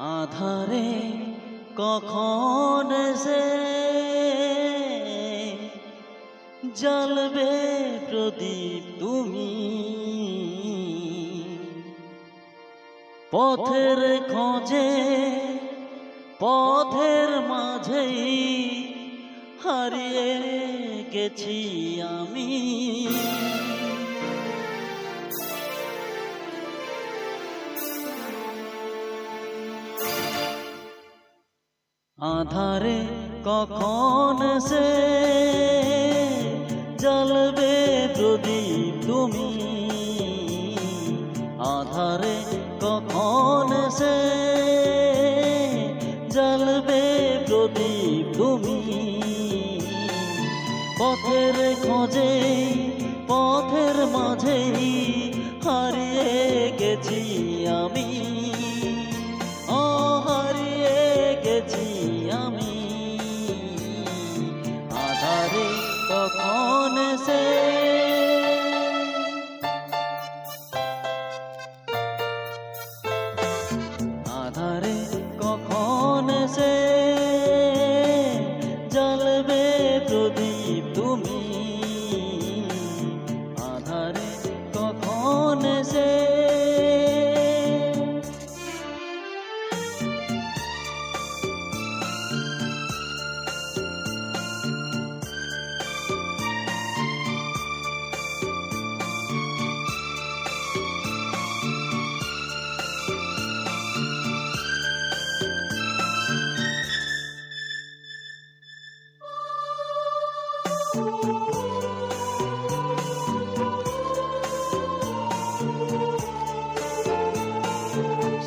আধারে কখন সে জ্বলবে প্রদীপ তুমি পথের খোঁজে পথের মাঝেই হারিয়ে গেছি আমি। আধারে কখন সে জ্বলবে প্রদীপ তুমি আধারে কখন সে জ্বলবে প্রদীপ তুমি পথের খোঁজে পথের মাঝেই হারিয়ে গেছি আমি হারিয়ে গেছি আমি। আধারে কখন সে আধারে কখন সে জ্বলবে প্রদীপ তুমি আধারে কখন সে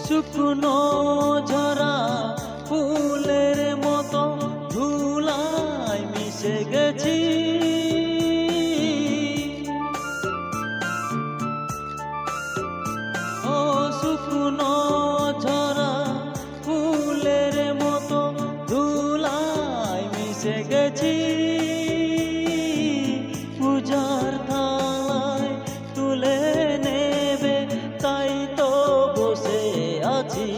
শুকনো ঝরা ফুলের মতো ধুলায় মিশে গেছি ও শুকনো ঝরা ফুলের মতো ধুলায় মিশে গেছি পূজার থালায় তুলে নেবে তাই তো বসে আছি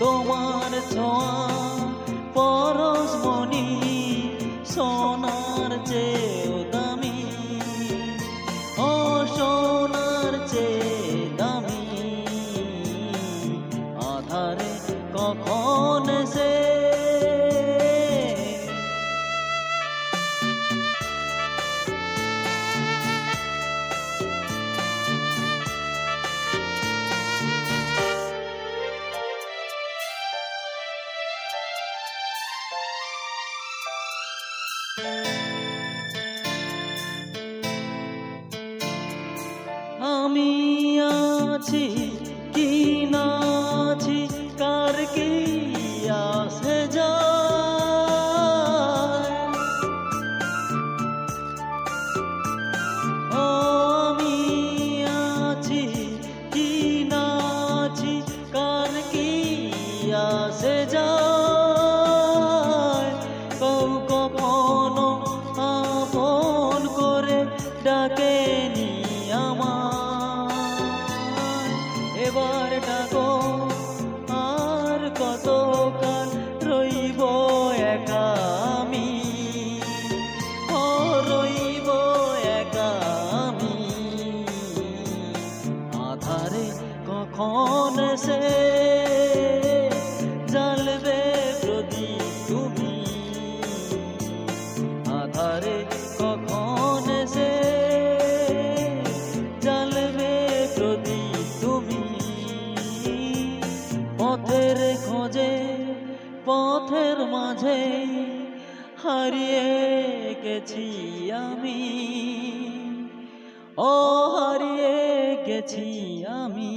তোমার ছোঁয়া পরশমণি সোনার চেয়েও দামি ও সোনার চেয়ে দামি। আধারে কখন সে আমি আছি কি না আছি কার কি আসে যায় ও আমি আছি কি না আছি কার কি আসে যায় কৌ কখনো আপন করে ডাকেনি এবার ডাকো আর কতকাল রইব একা আমি রইব একা আমি। আধারে কখন সে জ্বলবে প্রদীপ তুমি আধারে কখন সে জ্বলবে প্রদীপ তুমি পথের খোঁজে পথের মাঝে হারিয়ে গেছি আমি হারিয়ে গেছি আমি।